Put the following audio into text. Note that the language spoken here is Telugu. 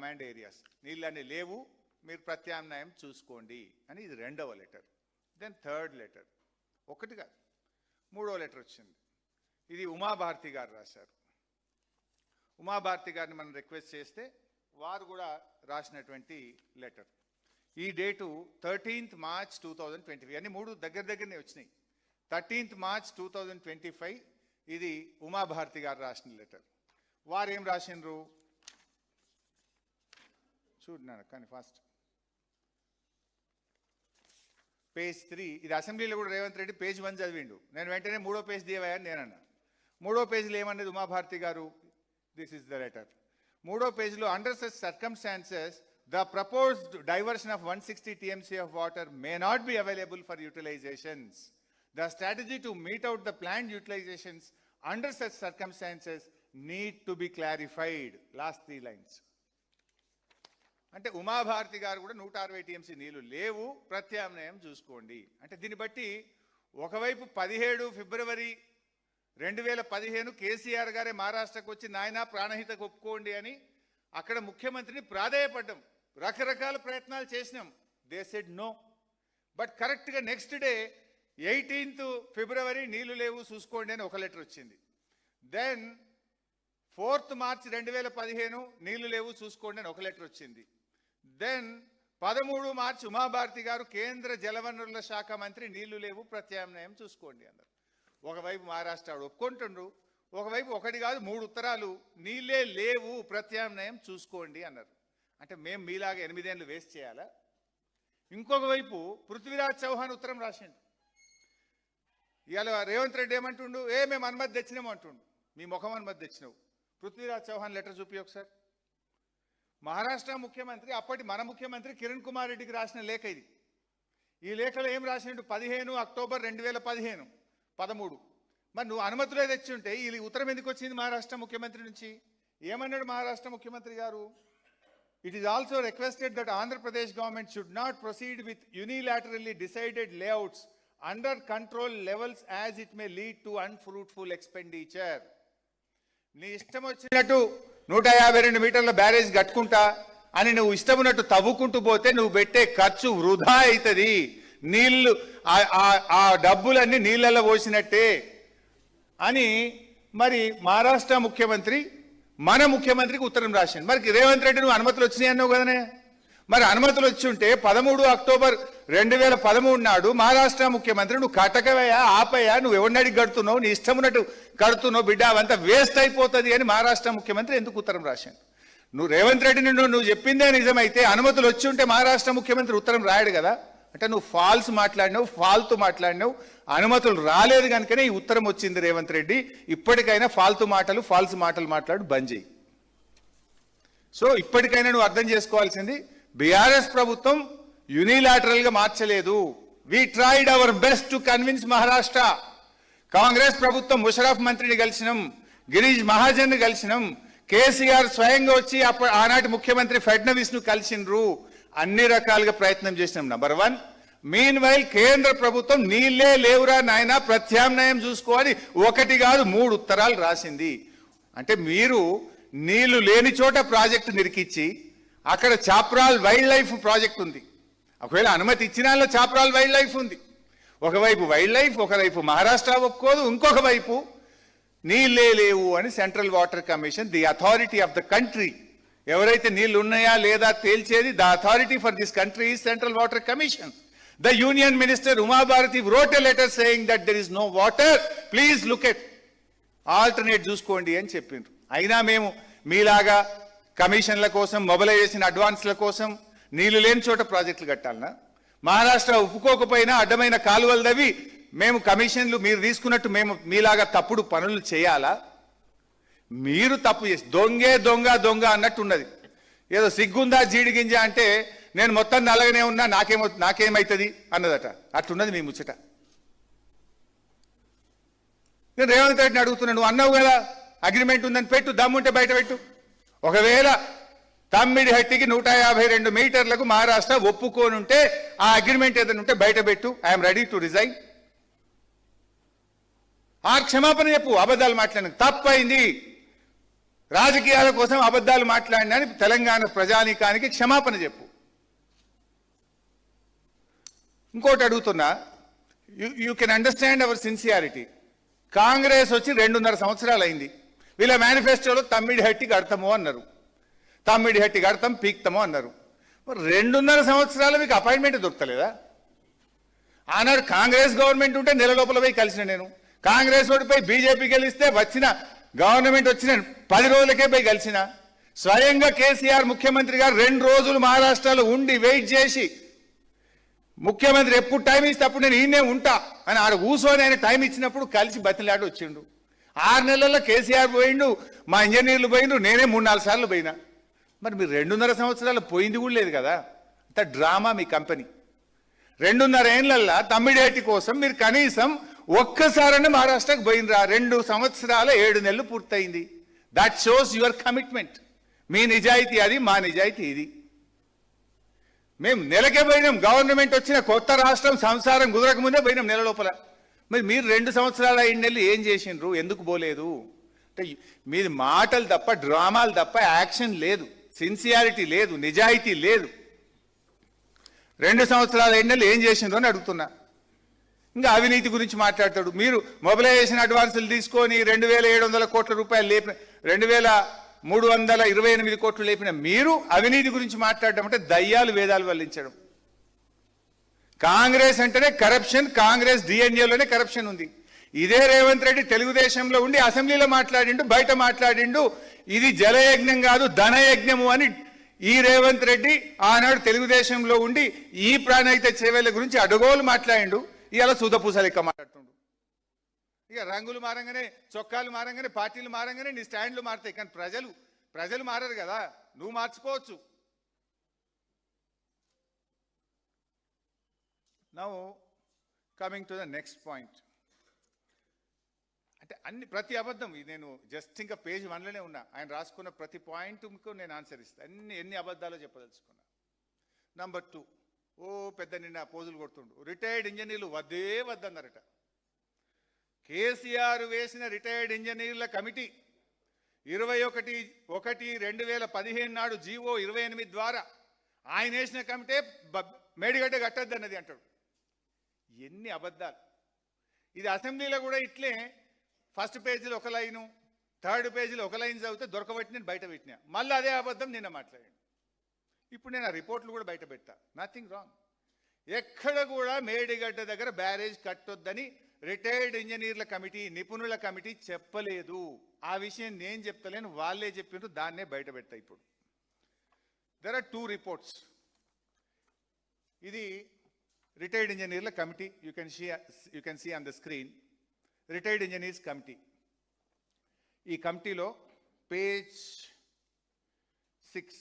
Command areas. నీళ్ళని లేవు, మీరు ప్రత్యామ్నాయం చూసుకోండి అని. ఇది రెండవ లెటర్. దెన్ థర్డ్ లెటర్, ఒకటి కాదు మూడో లెటర్ వచ్చింది. ఇది ఉమాభారతి గారు రాశారు. ఉమాభారతి గారిని మనం రిక్వెస్ట్ చేస్తే వారు కూడా రాసినటువంటి లెటర్. ఈ డేటు 13th March 2025. అన్ని మూడు దగ్గరనే వచ్చినాయి. 13th March 2025 ఇది ఉమాభారతి గారు రాసిన లెటర్. వారు ఏం రాసినరు చూడన్నాను కానీ ఫాస్ట్. పేజ్ 3. ఇది అసెంబ్లీలో కూడా రేవంత్ రెడ్డి పేజ్ 1 చదివిండు. నేను వెంటనే మూడో పేజ్ దియవయ్యని నేనన్నా. మూడో పేజీలో ఏమన్నది ఉమాభారతి గారు, దిస్ ఇస్ ద లెటర్. మూడో పేజీలో under such circumstances the proposed diversion of 160 TMC of water may not be available for utilizations. The strategy to meet out the planned utilizations under such circumstances need to be clarified. Last 3 lines. అంటే ఉమాభారతి గారు కూడా 160 TMC నీళ్లు లేవు, ప్రత్యామ్నాయం చూసుకోండి అంటే. దీన్ని బట్టి ఒకవైపు 17 ఫిబ్రవరి 2015 కేసీఆర్ గారే మహారాష్ట్రకు వచ్చి నాయనా ప్రాణహితకు ఒప్పుకోండి అని అక్కడ ముఖ్యమంత్రిని ప్రాధేయపడ్డాం, రకరకాల ప్రయత్నాలు చేసినాం. They said no. బట్ కరెక్ట్గా నెక్స్ట్ డే 18th ఫిబ్రవరి నీళ్లు లేవు చూసుకోండి అని ఒక లెటర్ వచ్చింది. దెన్ 4th March 2015 నీళ్లు లేవు చూసుకోండి అని ఒక లెటర్ వచ్చింది. దెన్ 13 March ఉమాభారతి గారు కేంద్ర జలవనరుల శాఖ మంత్రి నీళ్లు లేవు ప్రత్యామ్నాయం చూసుకోండి అన్నారు. ఒకవైపు మహారాష్ట్ర ఒప్పుకుంటుండ్రు, ఒకవైపు ఒకటి కాదు 3 ఉత్తరాలు నీళ్ళే లేవు ప్రత్యామ్నాయం చూసుకోండి అన్నారు. అంటే మేము మీలాగా 8 ఏళ్ళు వేస్ట్ చేయాలా? ఇంకొక వైపు పృథ్వీరాజ్ చౌహాన్ ఉత్తరం రాసిండు. ఇవాళ రేవంత్ రెడ్డి ఏమంటుండు, మేము అనుమతి తెచ్చినాము అంటుండు. మీ ముఖం అనుమతి తెచ్చినావు. పృథ్వీరాజ్ చౌహాన్ లెటర్ చూపి ఒకసారి. మహారాష్ట్ర ముఖ్యమంత్రి, అప్పటి మన ముఖ్యమంత్రి కిరణ్ కుమార్ రెడ్డికి రాసిన లేఖ ఇది. ఈ లేఖలో ఏం రాసిండు, 15 అక్టోబర్ 2015 13. మరి నువ్వు అనుమతులే తెచ్చి ఉంటే ఈ ఉత్తరం ఎందుకు వచ్చింది మహారాష్ట్ర ముఖ్యమంత్రి నుంచి? ఏమన్నాడు మహారాష్ట్ర ముఖ్యమంత్రి గారు? It is also requested that Andhra Pradesh government should not proceed with యూనిలాటరల్లీ decided layouts under control levels as it may lead to unfruitful expenditure. నీ ఇష్టం వచ్చినట్టు 152 మీటర్ల బ్యారేజ్ కట్టుకుంటా అని నువ్వు ఇష్టం ఉన్నట్టు తవ్వుకుంటూ పోతే నువ్వు పెట్టే ఖర్చు వృధా అవుతుంది. నీళ్లు ఆ డబ్బులన్నీ నీళ్ళల్లో పోసినట్టే అని మరి మహారాష్ట్ర ముఖ్యమంత్రి మన ముఖ్యమంత్రికి ఉత్తరం రాసింది. మరి రేవంత్ రెడ్డి నువ్వు అనుమతులు వచ్చినాయి అన్నావు కదనే. మరి అనుమతులు వచ్చి ఉంటే 13 అక్టోబర్ 2013 నాడు మహారాష్ట్ర ముఖ్యమంత్రి నువ్వు కట్టకవయ్యా, ఆపయ్యా, నువ్వు ఎవరినడికి కడుతున్నావు, నీ ఇష్టం ఉన్నట్టు కడుతున్నావు బిడ్డ, అవంతా వేస్ట్ అయిపోతుంది అని మహారాష్ట్ర ముఖ్యమంత్రి ఎందుకు ఉత్తరం రాశాను? నువ్వు రేవంత్ రెడ్డిని నువ్వు చెప్పిందే నిజమైతే అనుమతులు వచ్చి ఉంటే మహారాష్ట్ర ముఖ్యమంత్రి ఉత్తరం రాయడు కదా. అంటే నువ్వు ఫాల్స్ మాట్లాడినావు, ఫాల్తు మాట్లాడినావు, అనుమతులు రాలేదు కనుకనే ఈ ఉత్తరం వచ్చింది. రేవంత్ రెడ్డి ఇప్పటికైనా ఫాల్తు మాటలు ఫాల్స్ మాటలు మాట్లాడు బంద్ చేయి. సో ఇప్పటికైనా నువ్వు అర్థం చేసుకోవాల్సింది, బీఆర్ఎస్ ప్రభుత్వం యూనిలాటరల్గా మార్చలేదు. We tried our best to convince Maharashtra. Congress ప్రభుత్వం ముషరఫ్ మంత్రిని కలిసినాం, గిరీష్ మహాజన్ కలిసినాం, కేసీఆర్ స్వయంగా వచ్చి ఆనాటి ముఖ్యమంత్రి ఫడ్నవీస్ ను కలిసినరు. అన్ని రకాలుగా ప్రయత్నం చేసినాం. నంబర్ 1. మీన్ వైల్ కేంద్ర ప్రభుత్వం నీళ్లే లేవురా నాయన ప్రత్యామ్నాయం చూసుకోవాలి 1 కాదు 3 ఉత్తరాలు రాసింది. అంటే మీరు నీళ్లు లేని చోట ప్రాజెక్టు నిరికిచ్చి అక్కడ చాప్రాల్ వైల్డ్ లైఫ్ ప్రాజెక్ట్ ఉంది. ఒకవేళ అనుమతి ఇచ్చిన చాప్రాల్ వైల్డ్ లైఫ్ ఉంది. ఒకవైపు వైల్డ్ లైఫ్, ఒకవైపు మహారాష్ట్ర ఒప్పుకోదు, ఇంకొక వైపు నీళ్ళే లేవు అని central water commission, the authority of the country, ఎవరైతే నీళ్లు ఉన్నాయా లేదా తేల్చేది, the authority for this country is central water commission. The union minister Uma Bharti wrote a letter saying that there is no water, please look at alternate చూసుకోండి అని చెప్పిండ్రు. అయినా మేము మీలాగా కమిషన్ల కోసం, మొబిలైజేషన్ అడ్వాన్స్ల కోసం నీళ్లు లేని చోట ప్రాజెక్టులు కట్టాలనా? మహారాష్ట్ర ఒప్పుకోకపోయినా అడ్డమైన కాలువలు దవి మేము కమిషన్లు మీరు తీసుకున్నట్టు మేము మీలాగా తప్పుడు పనులు చేయాలా? మీరు తప్పు చేసి దొంగే దొంగ దొంగ అన్నట్టు ఉన్నది. ఏదో సిగ్గుందా జీడిగింజ అంటే నేను మొత్తం నల్లగానే ఉన్నా నాకేమైతుంది అన్నదట. అట్లున్నది మీ ముచ్చట. నేను రేవంత్ రెడ్డిని అడుగుతున్నాను, నువ్వు అన్నావు కదా అగ్రిమెంట్ ఉందని, పెట్టు, దమ్ముంటే బయట పెట్టు. ఒకవేళ తమ్మిడిహట్టికి 152 మీటర్లకు మహారాష్ట్ర ఒప్పుకోనుంటే ఆ అగ్రిమెంట్ ఏదైనా ఉంటే బయట పెట్టు. I'm ready to resign. ఆ క్షమాపణ చెప్పు. అబద్ధాలు మాట్లాడిన తప్పైంది, రాజకీయాల కోసం అబద్ధాలు మాట్లాడినా తెలంగాణ ప్రజానీకానికి క్షమాపణ చెప్పు. ఇంకోటి అడుగుతున్నా, you can understand our sincerity. Congress వచ్చి 2.5 సంవత్సరాలు అయింది. వీళ్ళ మేనిఫెస్టోలో తమ్మిడి హట్టి కడతాము అన్నారు, తమ్మిడి హట్టి కడతాం పీక్తాము అన్నారు. మరి 2.5 సంవత్సరాలు మీకు అపాయింట్మెంట్ దొరకలేదా? ఆనాడు కాంగ్రెస్ గవర్నమెంట్ ఉంటే నెల లోపల పోయి కలిసిన నేను, కాంగ్రెస్ ఓడిపోయి బీజేపీ గెలిస్తే వచ్చిన గవర్నమెంట్ వచ్చిన 10 రోజులకే పోయి కలిసిన. స్వయంగా కేసీఆర్ ముఖ్యమంత్రి గారు 2 రోజులు మహారాష్ట్రలో ఉండి వెయిట్ చేసి, ముఖ్యమంత్రి ఎప్పుడు టైం ఇస్తే అప్పుడు నేను ఈయనే ఉంటా అని ఆడ కూర్చొని ఆయన టైం ఇచ్చినప్పుడు కలిసి బతిలాడి వచ్చిండు. 6 నెలల్లో కేసీఆర్ పోయిండు, మా ఇంజనీర్లు పోయిండు, నేనే 3-4 సార్లు పోయినా. మరి మీరు 2.5 సంవత్సరాలు పోయింది కూడా లేదు కదా. అంత డ్రామా మీ కంపెనీ. 2.5 ఏళ్లల్లా తమ్మిడేటి కోసం మీరు కనీసం ఒక్కసారన్నా మహారాష్ట్రకు పోయినరా? 2 సంవత్సరాల 7 నెలలు పూర్తయింది. That shows your commitment. మీ నిజాయితీ అది, మా నిజాయితీ ఇది. మేము నెలకే పోయినాం. గవర్నమెంట్ వచ్చిన కొత్త రాష్ట్రం సంసారం కుదరక ముందే పోయినాం నెల లోపల. మరి మీరు 2 సంవత్సరాల 5 నెలలు ఏం చేసిండ్రు? ఎందుకు పోలేదు? అంటే మీది మాటలు తప్ప, డ్రామాలు తప్ప యాక్షన్ లేదు, సిన్సియారిటీ లేదు, నిజాయితీ లేదు. 2 సంవత్సరాల 5 నెలలు ఏం చేసిండ్రు అని అడుగుతున్నా. ఇంకా అవినీతి గురించి మాట్లాడతాడు. మీరు మొబిలైజేషన్ అడ్వాన్సులు తీసుకొని 2,700 కోట్ల రూపాయలు లేపిన, 2,328 కోట్లు లేపిన మీరు అవినీతి గురించి మాట్లాడడం అంటే దయ్యాలు వేదాలు వల్లించడం. కాంగ్రెస్ అంటేనే కరప్షన్, కాంగ్రెస్ డిఎన్ఏలోనే కరప్షన్ ఉంది. ఇదే రేవంత్ రెడ్డి తెలుగుదేశంలో ఉండి అసెంబ్లీలో మాట్లాడిండు, బయట మాట్లాడిండు, ఇది జలయజ్ఞం కాదు ధనయజ్ఞము అని. ఈ రేవంత్ రెడ్డి ఆనాడు తెలుగుదేశంలో ఉండి ఈ ప్రాణహిత చేవేళ్ల గురించి అడగోలు మాట్లాడిండు. ఇవాళ సూదపూస లెక్క మాట్లాడుతుండు. ఇక రంగులు మారంగానే, చొక్కాలు మారంగానే, పార్టీలు మారంగానే నీ స్టాండ్లు మారుతాయి. కానీ ప్రజలు మారరు కదా. నువ్వు మార్చుకోవచ్చు. Now coming to the next point. అంటే ప్రతి అబద్ధం నేను జస్ట్ ఇంకా పేజ్ 1లోనే ఉన్నా. ఆయన రాసుకున్న ప్రతి పాయింట్కు నేను ఆన్సర్ ఇస్తాను. ఎన్ని అబద్ధాలో చెప్పదలుచుకున్నా. నంబర్ 2, పెద్ద నిన్న పోజులు కొడుతుండు. రిటైర్డ్ ఇంజనీర్లు వద్దే వద్దన్నారట. కేసీఆర్ వేసిన రిటైర్డ్ ఇంజనీర్ల కమిటీ 21/1/2015 నాడు జీవో 28 ద్వారా ఆయన వేసిన కమిటీ మేడిగడ్డ కట్టద్దన్నది అంటాడు. ఎన్ని అబద్ధాలు. ఇది అసెంబ్లీలో కూడా ఇట్లే ఫస్ట్ పేజీలో ఒక లైను, థర్డ్ పేజీలో ఒక లైన్ చదివితే దొరకబట్టి నేను బయట పెట్టినా. మళ్ళీ అదే అబద్ధం నిన్న మాట్లాడాను. ఇప్పుడు నేను ఆ రిపోర్ట్లు కూడా బయట పెడతా. Nothing wrong. ఎక్కడ కూడా మేడిగడ్డ దగ్గర బ్యారేజ్ కట్టొద్దని రిటైర్డ్ ఇంజనీర్ల కమిటీ, నిపుణుల కమిటీ చెప్పలేదు. ఆ విషయం నేను చెప్తలేను, వాళ్ళే చెప్పిండ్రు. దాన్నే బయట పెడతా. ఇప్పుడు దెర్ ఆర్ 2 రిపోర్ట్స్. ఇది రిటైర్డ్ ఇంజనీర్ల కమిటీ. You can see on the screen. Retired engineers committee. ఈ కమిటీలో పేజ్ 6